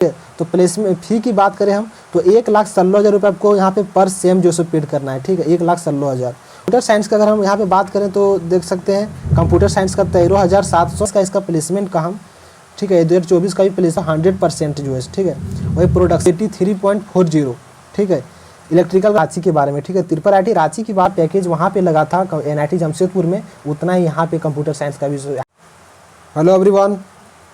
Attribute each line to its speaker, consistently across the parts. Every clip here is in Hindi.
Speaker 1: तो प्लेसमेंट फ़ी की बात करें हम तो 1,16,000 रुपये आपको यहाँ पे पर सेम जो सो पेड करना है, ठीक है, 1,16,000। कंप्यूटर साइंस का अगर हम यहाँ पे बात करें तो देख सकते हैं कंप्यूटर साइंस का 13,700 का इसका प्लेसमेंट का हम, ठीक है, 2024 का भी प्लेसमेंट 100% जो है, ठीक है। वही प्रोडक्टिविटी 3.40, ठीक है। इलेक्ट्रिकल रांची के बारे में, ठीक है, त्रिपुरा IIT रांची की बात पैकेज वहाँ पे लगा था NIT जमशेदपुर में, उतना ही यहाँ पे कंप्यूटर साइंस का भी। हेलो एवरीवन,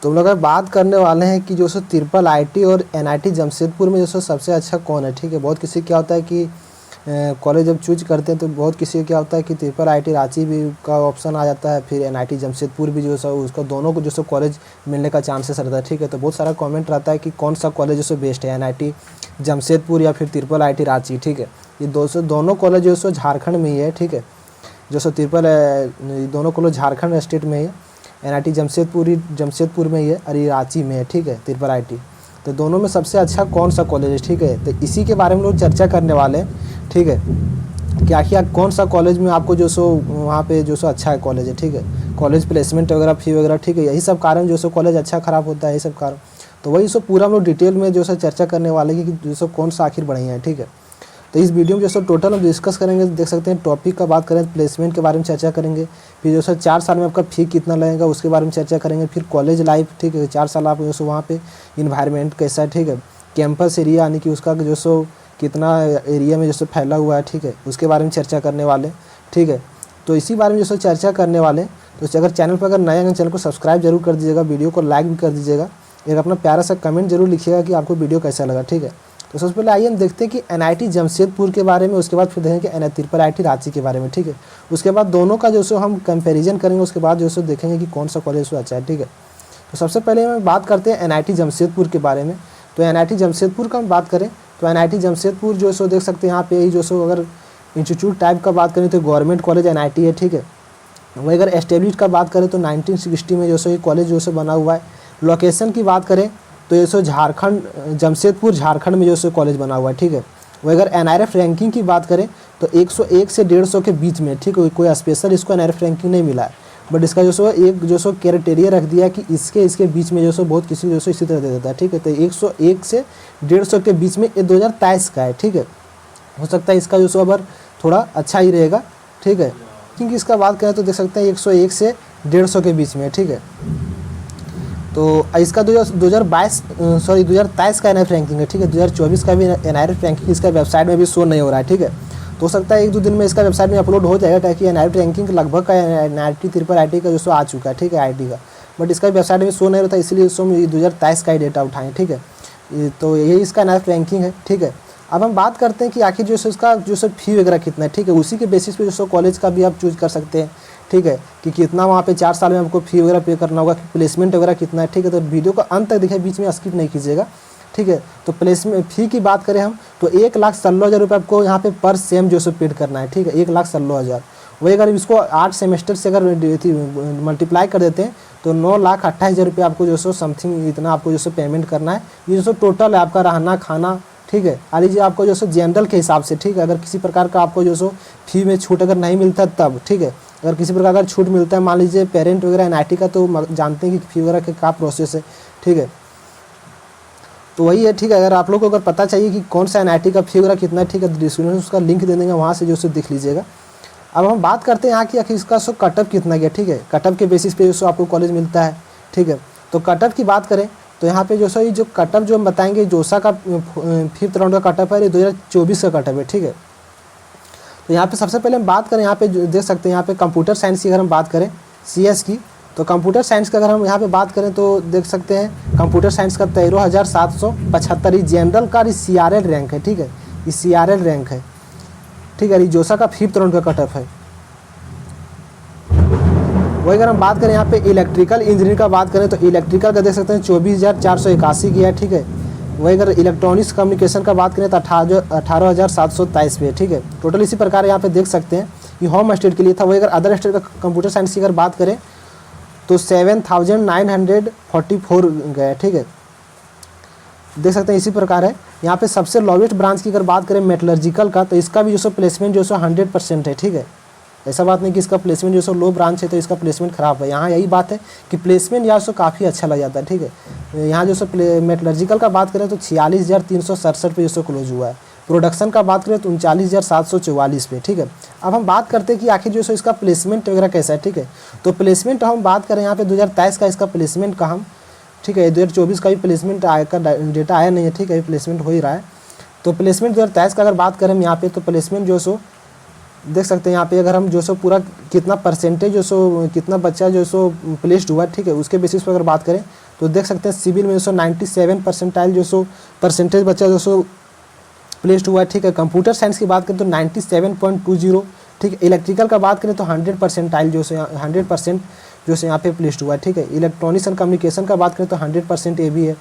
Speaker 1: तुम लोग बात करने वाले हैं कि जो सो त्रिपुरा IIT और NIT जमशेदपुर में जो सो सबसे अच्छा कौन है, ठीक है। बहुत किसी क्या होता है कि कॉलेज जब चूज करते हैं तो बहुत किसी क्या होता है कि त्रिपुरा IIT रांची भी का ऑप्शन आ जाता है, फिर NIT जमशेदपुर भी जो सो उसका दोनों को जो सो कॉलेज मिलने का चांसेस रहता है, ठीक है। तो बहुत सारा कमेंट रहता है कि कौन सा कॉलेज जो सो बेस्ट है, NIT जमशेदपुर या फिर त्रिपुरा IIT रांची, ठीक है। ये दोनों कॉलेज जो सो झारखंड में ही है, ठीक है। जो सो त्रिपुरा दोनों कॉलेज झारखंड स्टेट में ही है, NIT जमशेदपुर में ही है और ये रांची में है, ठीक है, त्रिपुरा IIT। तो दोनों में सबसे अच्छा कौन सा कॉलेज है, ठीक है। तो इसी के बारे में लोग चर्चा करने वाले हैं, ठीक है, कि आखिर कौन सा कॉलेज में आपको जो सो वहाँ पे जो सो अच्छा है कॉलेज है, ठीक है। कॉलेज प्लेसमेंट वगैरह, फी वगैरह, ठीक है, यही सब कारण जो सो कॉलेज अच्छा ख़राब होता है, यही सब कारण। तो वही सब पूरा हम लोग डिटेल में जो सो चर्चा करने वाले हैं कि जो सो कौन सा आखिर बढ़िया है, ठीक है। तो इस वीडियो में जो सो टोटल हम डिस्कस करेंगे, देख सकते हैं टॉपिक का बात करें प्लेसमेंट के बारे में चर्चा करेंगे, फिर जो सो 4 साल में आपका फ़ी कितना लगेगा उसके बारे में चर्चा करेंगे, फिर कॉलेज लाइफ, ठीक है, 4 साल आप जो सो वहाँ पे इन्वायरमेंट कैसा है, ठीक है, कैंपस एरिया यानी कि उसका जो सो कितना एरिया में जो सो फैला हुआ है, ठीक है, उसके बारे में चर्चा करने वाले, ठीक है। तो इसी बारे में जो सो चर्चा करने वाले। तो अगर चैनल पर अगर नए हैं चैनल को सब्सक्राइब जरूर कर दीजिएगा, वीडियो को लाइक भी कर दीजिएगा, एक अपना प्यारा सा कमेंट जरूर लिखिएगा कि आपको वीडियो कैसा लगा, ठीक है। तो सबसे पहले आइए हम देखते हैं कि NIT जमशेदपुर के बारे में, उसके बाद फिर देखेंगे कि त्रिपुरा IIT रांची के बारे में, ठीक है। उसके बाद दोनों का जो सो हम कंपैरिजन करेंगे, उसके बाद जो सो देखेंगे कि कौन सा कॉलेज सो अच्छा है, ठीक है। तो सबसे पहले हम बात करते हैं NIT जमशेदपुर के बारे में। तो NIT जमशेदपुर का हम बात करें तो NIT जमशेदपुर जो सो देख सकते हैं यहाँ पे जो सो अगर इंस्टीट्यूट टाइप का बात करें तो गवर्नमेंट कॉलेज NIT है, ठीक है। वही अगर एस्टेब्लिश का बात करें तो 1960 में जो सो ये कॉलेज जो सो बना हुआ है। लोकेशन की बात करें तो ये सो झारखंड जमशेदपुर झारखंड में जो सो कॉलेज बना हुआ है, ठीक है। वही अगर NIRF रैंकिंग की बात करें तो 101 से 150 के बीच में, ठीक है, कोई स्पेशल इसको NIRF रैंकिंग नहीं मिला है, बट इसका जो सो एक जो सो क्राइटेरिया रख दिया कि इसके बीच में जो सो बहुत किसी जो सो इसी तरह दे देता है, ठीक है। तो 101 से 150 के बीच में ये 2023 का है, ठीक है। हो सकता है इसका जो सो अगर थोड़ा अच्छा ही रहेगा, ठीक है, क्योंकि इसका बात करें तो देख सकते हैं 101 से 150 के बीच में, ठीक है। तो इसका 2023 का NIRF रैंकिंग है, ठीक है। 2024 का भी NIRF रैंकिंग इसका वेबसाइट में भी शो नहीं हो रहा है, ठीक है। तो हो सकता है 1-2 दिन में इसका वेबसाइट में अपलोड हो जाएगा, क्योंकि NIRF रैंकिंग लगभग का NIT त्रिपुरा IIT का जो सो आ चुका है, ठीक है, IIT का, बट इसका वेबसाइट में शो नहीं होता, इसलिए सो 2023 का ही डेटा उठाएँ, ठीक है। तो यही इसका NIRF रैंकिंग है, ठीक है। अब हम बात करते हैं कि आखिर जो सो इसका जो सो फ़ी वगैरह कितना है, ठीक है। उसी के बेसिस पे जो सो कॉलेज का भी आप चूज कर सकते हैं, ठीक है, कि कितना वहाँ पे 4 साल में आपको फ़ी वगैरह पे करना होगा, प्लेसमेंट वगैरह कितना है, ठीक है। तो वीडियो को अंत तक देखिए, बीच में स्किप नहीं कीजिएगा, ठीक है। तो प्लेसमेंट फ़ी की बात करें हम तो 1,16,000 रुपये आपको यहाँ पे पर सेम जो सो पेड करना है, ठीक है, 1,16,000। वही अगर इसको 8 सेमेस्टर से अगर मल्टीप्लाई कर देते हैं तो 9,28,000 रुपये आपको जो सो समथिंग इतना आपको जो सो पेमेंट करना है। ये जो सो टोटल है आपका रहना खाना, ठीक है। मान लीजिए आपको जो सो जनरल के हिसाब से, ठीक है, अगर किसी प्रकार का आपको जो सो फी में छूट अगर नहीं मिलता तब, ठीक है, अगर किसी प्रकार का छूट मिलता है, मान लीजिए पेरेंट वगैरह NIT का तो जानते हैं कि फ़ी वगैरह का क्या प्रोसेस है, ठीक है। तो वही है, ठीक है। अगर आप लोग को अगर पता चाहिए कि कौन सा NIT का फ़ी वगैरह कितना है, ठीक है, डिस्क्रिप्शन में उसका लिंक दे देंगे, वहाँ से जो सो देख लीजिएगा। अब हम बात करते हैं यहाँ की आखिर इसका सो कटअप कितना गया, ठीक है, कटअप के बेसिस पे जो सो आपको कॉलेज मिलता है, ठीक है। तो कटअप की बात करें तो यहाँ पे जो सो ये जो कटअप जो हम बताएंगे, जोसा का 5th राउंड का कटअप है, ये 2024 का कटअप है, ठीक है। तो यहाँ पे सबसे पहले हम बात करें, यहाँ पे देख सकते हैं यहाँ पे कंप्यूटर साइंस की अगर हम बात करें CS की, तो कंप्यूटर साइंस का अगर हम यहाँ पे बात करें तो देख सकते हैं कंप्यूटर साइंस का 13,775 ये जनरल का CRL रैंक है, ठीक है, ये CRL रैंक है, ठीक है। ये जोसा का 5th राउंड का कटअप है। वही अगर हम बात करें यहाँ पे इलेक्ट्रिकल इंजीनियरिंग का बात करें तो इलेक्ट्रिकल का देख सकते हैं 24,481 की है, ठीक है। वही अगर इलेक्ट्रॉनिक्स कम्युनिकेशन का बात करें तो 18,723 पे, ठीक है। टोटल इसी प्रकार यहाँ पे देख सकते हैं ये होम स्टेट के लिए था। वही अगर अदर स्टेट का कंप्यूटर साइंस की अगर बात करें तो 7,944 गए, ठीक है, देख सकते हैं इसी प्रकार है। यहाँ पे सबसे लोवेस्ट ब्रांच की अगर बात करें मेटलर्जिकल का, तो इसका भी जो सो प्लेसमेंट जो सो 100% है, ठीक है। ऐसा बात नहीं कि इसका प्लेसमेंट जो सो लो ब्रांच है तो इसका प्लेसमेंट खराब है। यहाँ यही बात है कि प्लेसमेंट यहाँ सो काफ़ी अच्छा लग जाता है, ठीक है। यहाँ जो सो मेटलर्जिकल का बात करें तो 46,367 पे जो सो क्लोज हुआ है। प्रोडक्शन का बात करें तो 39,744 पे, ठीक है। अब हम बात करते हैं कि आखिर जो सो इसका प्लेसमेंट वगैरह कैसा है, ठीक है। तो प्लेसमेंट हम बात करें यहाँ पे 2023 का इसका प्लेसमेंट का हम, ठीक है, 2024 का भी प्लेसमेंट का डेटा आया नहीं है, ठीक है, प्लेसमेंट हो ही रहा है। तो प्लेसमेंट 2023 का अगर बात करें हम यहाँ पे, तो प्लेसमेंट जो सो देख सकते हैं यहाँ पे, अगर हम जो सो पूरा कितना परसेंटेज जो सो कितना बच्चा जो सो प्लेस्ड हुआ, ठीक है, उसके बेसिस पर अगर बात करें तो देख सकते हैं सिविल में जो सो 97 परसेंटाइल जो सो परसेंटेज बच्चा जो सो प्लेस्ड हुआ है, ठीक है। कंप्यूटर साइंस की बात करें तो 97.20, ठीक है। इलेक्ट्रिकल का बात करें तो 100 परसेंटाइल जो सो 100% जो सो यहाँ पे प्लेस्ड हुआ है, ठीक है। इलेक्ट्रॉनिक्स एंड कम्युनिकेशन का बात करें तो 100% ये भी है,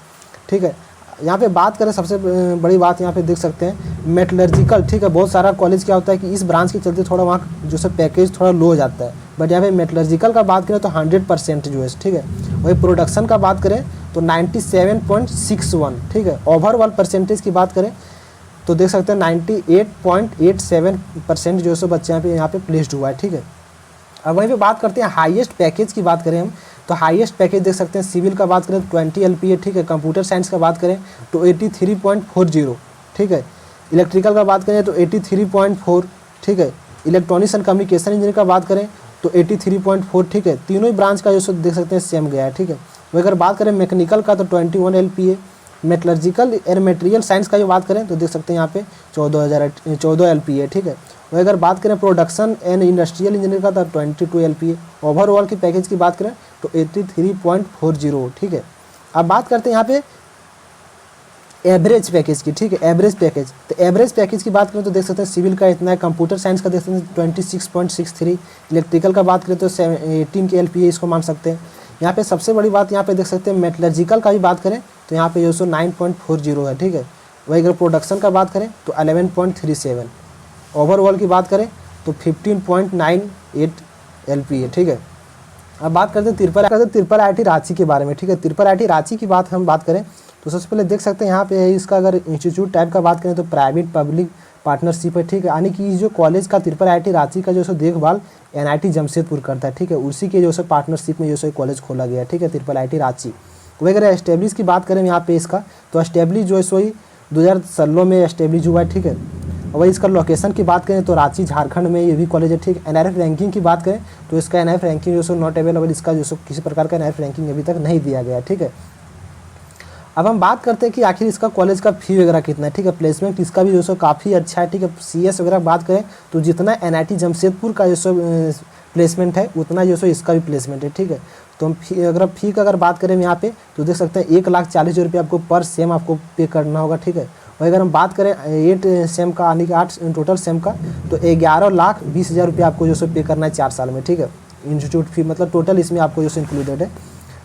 Speaker 1: ठीक है। यहाँ पे बात करें सबसे बड़ी बात यहाँ पे देख सकते हैं मेटलर्जिकल, ठीक है। बहुत सारा कॉलेज क्या होता है कि इस ब्रांच के चलते थोड़ा वहाँ जो सो पैकेज थोड़ा लो हो जाता है, बट यहाँ पे मेटलर्जिकल का बात करें तो 100% जो है, ठीक है। वही प्रोडक्शन का बात करें तो 97.61, ठीक है। ओवरऑल परसेंटेज की बात करें तो देख सकते हैं 98.87% जो सो बच्चे यहाँ पे प्लेस्ड हुआ है, ठीक है। अब वहीं पे बात करते हैं हाईएस्ट पैकेज की बात करें हम, तो हाईएस्ट पैकेज देख सकते हैं सिविल का बात करें तो 20 LPA, ठीक है। कंप्यूटर साइंस का बात करें तो 83.40, ठीक है। इलेक्ट्रिकल का बात करें तो 83.4, ठीक है। इलेक्ट्रॉनिक्स एंड कम्युनिकेशन इंजीनियर का बात करें तो 83.4, ठीक है। तीनों ही ब्रांच का जो देख सकते हैं सेम गया है, ठीक है। वही अगर बात करें मैकेनिकल का तो 21 LPA, metallurgical and material science का जो बात करें तो देख सकते हैं यहाँ पे 14 LPA, ठीक है। वही अगर बात करें प्रोडक्शन एंड इंडस्ट्रियल इंजीनियर का तो 22 LPA। ओवरऑल की पैकेज की बात करें तो 83.40, ठीक है। अब बात करते हैं यहाँ पे एवरेज पैकेज की, ठीक है। एवरेज पैकेज, तो एवरेज पैकेज की बात करें तो देख सकते हैं सिविल का इतना है, कंप्यूटर साइंस का देख सकते हैं 26.63, इलेक्ट्रिकल का बात करें तो 18 के LPA इसको मान सकते हैं। यहाँ पे सबसे बड़ी बात यहाँ पे देख सकते हैं मेटलर्जिकल का भी बात करें तो यहाँ पे जो सो 9.40 है, ठीक है। वही अगर प्रोडक्शन का बात करें तो 11.37, ओवरऑल की बात करें तो 15.98 LPA, ठीक है। अब बात करते हैं तिरपल IIT रांची के बारे में, ठीक है। तिरपल IIT रांची की बात हम बात करें तो सबसे पहले देख सकते हैं यहाँ पे इसका अगर इंस्टीट्यूट टाइप का बात करें तो प्राइवेट पब्लिक पार्टनरशिप है, ठीक है। यानी कि जो कॉलेज का तिरपल IIT रांची का जो सो देखभाल NIT जमशेदपुर करता है, ठीक है। उसी के जो सो पार्टनरशिप में जो सो कॉलेज खोला गया है, ठीक है, तिरपल IIT रांची। वही अगर एस्टेब्लिश की बात करें यहाँ पे इसका तो एस्टेब्लिश जो है सो 2016 में एस्टेब्लिश हुआ है, ठीक है। वही इसका लोकेशन की बात करें तो रांची झारखंड में ये भी कॉलेज है, ठीक है। NRF रैंकिंग की बात करें तो इसका NRF रैंकिंग जो सो नॉट अवेलेबल, इसका जो सो किसी प्रकार का NRF रैंकिंग अभी तक नहीं दिया गया, ठीक है। अब हम बात करते हैं कि आखिर इसका कॉलेज का फी वगैरह कितना है, ठीक है। प्लेसमेंट इसका भी जो सो काफ़ी अच्छा है, ठीक है। CS वगैरह बात करें तो जितना NIT जमशेदपुर का जो सो प्लेसमेंट है उतना जो सो इसका भी प्लेसमेंट है, ठीक है। तो हम फी का अगर बात करें यहाँ पे तो देख सकते हैं 1,40,000 रुपये आपको पर सेम आपको पे करना होगा, ठीक है। और अगर हम बात करें 8 सेम का यानी कि 8 टोटल सेम का तो 11,20,000 रुपये आपको जो सो पे करना है 4 साल में, ठीक है। इंस्टीट्यूट फी मतलब टोटल इसमें आपको जो सो इंक्लूडेड है,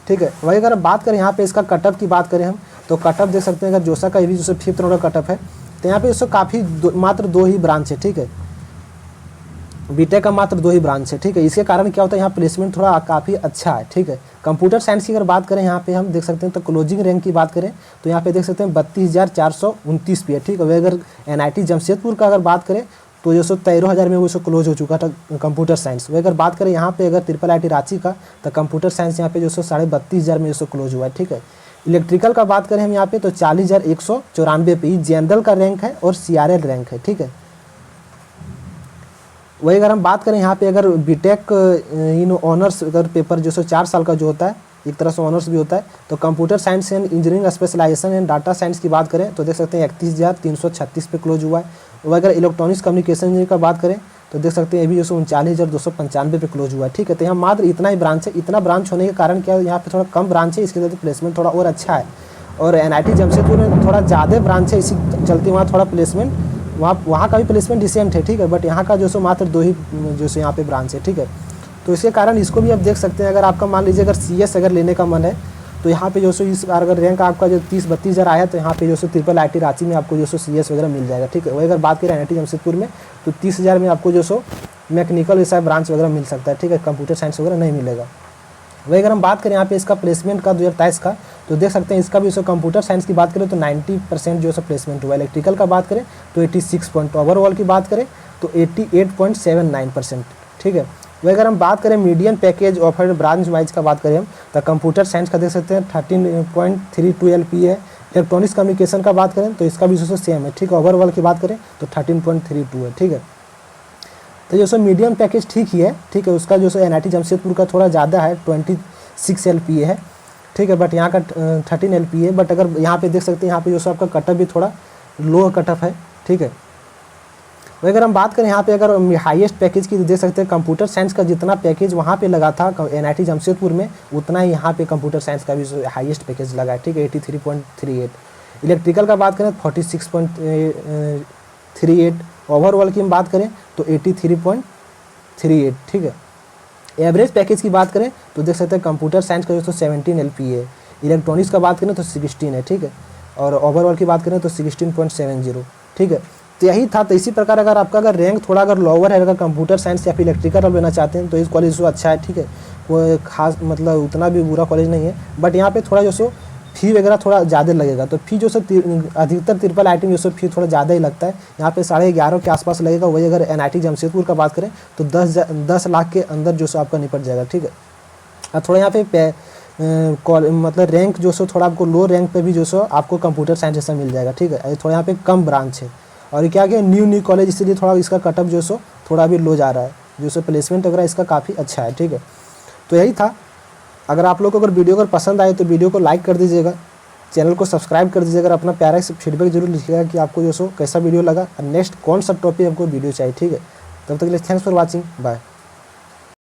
Speaker 1: ठीक है। वही अगर बात करें यहाँ पे इसका कटअप की बात करें हम तो कटअप देख सकते हैं अगर जोसा का भी जो सो 5th राउंड का कटअप है तो यहाँ पे उसको काफ़ी मात्र 2 ही ब्रांच है, ठीक है। बीटेक का मात्र 2 ही ब्रांच है, ठीक है। इसके कारण क्या होता है यहाँ प्लेसमेंट थोड़ा काफ़ी अच्छा है, ठीक है। कंप्यूटर साइंस की अगर बात करें यहाँ पे हम देख सकते हैं तो क्लोजिंग रैंक की बात करें तो यहाँ पे देख सकते हैं 32,429 पे है, ठीक है। वही अगर NIT जमशेदपुर का अगर बात करें तो जो सो 13,000 में वो सो क्लोज हो चुका था कंप्यूटर साइंस। वही अगर बात करें यहाँ पे अगर तिरपल IIT रांची का तो कंप्यूटर साइंस यहाँ पे जो सो 32,500 में जो सो क्लोज हुआ है, ठीक है। इलेक्ट्रिकल का बात करें हम यहाँ पे तो 40,194 पे जनरल का रैंक है और CRL रैंक है, ठीक है। वही अगर हम बात करें यहाँ पे अगर बीटेक ऑनर्स अगर पेपर जो सो 4 साल का जो होता है एक तरह से ऑनर्स भी होता है तो computer science and engineering specialization and data science की बात करें तो देख सकते हैं 31,336 पे क्लोज हुआ है। वही अगर इलेक्ट्रॉनिक्स कम्युनिकेशन इंजीनियरिंग का बात करें तो देख सकते हैं ये भी जो सो 39,295 पे क्लोज हुआ है, ठीक है। तो यहाँ मात्र इतना ही ब्रांच है। इतना ब्रांच होने के कारण क्या यहाँ पे थोड़ा कम ब्रांच है, इसके चलते प्लेसमेंट थोड़ा और अच्छा है। और NIT जमशेदपुर में थोड़ा ज़्यादा ब्रांच है, इसी चलते वहाँ थोड़ा प्लेसमेंट वहाँ का भी प्लेसमेंट डिसेंट है, ठीक है। बट यहाँ का जो सो मात्र 2 ही जो सो यहाँ पे ब्रांच है, ठीक है। तो इसके कारण इसको भी आप देख सकते हैं। अगर आपका मान लीजिए अगर CS अगर लेने का मन है तो यहाँ पे जो सो इस बार अगर रैंक आपका जो 30-32 हज़ार आया तो यहाँ पे जो सो तिरपल IIT रांची में आपको जो सो CS वगैरह मिल जाएगा, ठीक है। वही अगर बात करें NIT जमशेदपुर में तो 30,000 में आपको जो सो मैकेनिकल जैसा ब्रांच वगैरह मिल सकता है, ठीक है। कंप्यूटर साइंस वगैरह नहीं मिलेगा। वही अगर हम बात करें यहाँ पे इसका प्लेसमेंट का 2023 का तो देख सकते हैं इसका भी जो कंप्यूटर साइंस की बात करें तो 90% जो सो प्लेसमेंट हुआ। इलेक्ट्रिकल का बात करें तो 86 पॉइंट, ओवरऑल की बात करें तो 88.79%, ठीक है। वही अगर हम बात करें median package offer branch wise का बात करें हम, तो कंप्यूटर साइंस का देख सकते हैं 13.32 LPA है। इलेक्ट्रॉनिक्स कम्युनिकेशन का बात करें तो इसका भी जो सेम है, ठीक है। ओवरऑल की बात करें तो 13.32 है, ठीक है। तो जो सो मीडियम पैकेज ठीक ही है, ठीक है। उसका जो सो NIT जमशेदपुर का थोड़ा ज़्यादा है, 26 LPA है, ठीक है। बट यहाँ का 13 LPA है। बट अगर यहाँ पे देख सकते हैं, यहाँ पे जो सो आपका कटअप भी थोड़ा लो कटअप है, ठीक है। वही अगर हम बात करें यहाँ पे अगर हाईएस्ट पैकेज की, तो देख सकते हैं कंप्यूटर साइंस का जितना पैकेज वहाँ पे लगा था NIT जमशेदपुर में, उतना ही यहाँ पे कंप्यूटर साइंस का भी हाईएस्ट पैकेज लगा है, ठीक है, 83.38। इलेक्ट्रिकल का बात करें 46.38। ओवरऑल की हम बात करें तो 83.38, ठीक है। एवरेज पैकेज की बात करें तो देख सकते हैं कंप्यूटर साइंस का जो तो 17 LPA है। इलेक्ट्रॉनिक्स का बात करें तो 16 है, ठीक है। और ओवरऑल की बात करें तो 16.70, ठीक है। तो यही था। तो इसी प्रकार अगर आपका अगर रैंक थोड़ा अगर लोअर है, अगर कंप्यूटर साइंस या फिर इलेक्ट्रिकल लेना चाहते हैं, तो इस कॉलेज जो अच्छा है, ठीक है। कोई खास मतलब उतना भी बुरा कॉलेज नहीं है। बट यहाँ पे थोड़ा जो सो फी वगैरह थोड़ा ज़्यादा लगेगा। तो फी जो सो अधिकतर ट्रिपल IIT में जो सो फी थोड़ा ज़्यादा ही लगता है। यहाँ पे 11.5 के आसपास लगेगा। वही अगर NIT जमशेदपुर का बात करें तो 10 लाख के अंदर जो सो आपका निपट जाएगा, ठीक है। और थोड़ा यहाँ पे मतलब रैंक जो सो थोड़ा आपको लो रैंक पे भी जो सो आपको कंप्यूटर साइंस जैसा मिल जाएगा, ठीक है। थोड़ा यहाँ पे कम ब्रांच है। और क्या क्या न्यू कॉलेज, इसीलिए थोड़ा इसका कटअप जो सो थोड़ा भी लो जा रहा है, जो सो प्लेसमेंट वगैरह इसका काफ़ी अच्छा है, ठीक है। तो यही था। अगर आप लोग को अगर वीडियो अगर पसंद आए तो वीडियो को लाइक कर दीजिएगा, चैनल को सब्सक्राइब कर दीजिएगा। अपना प्यारा से फीडबैक जरूर लिखिएगा कि आपको जो सो कैसा वीडियो लगा और नेक्स्ट कौन सा टॉपिक आपको वीडियो चाहिए, ठीक है। तब तक के लिए थैंक्स फॉर वॉचिंग, बाय।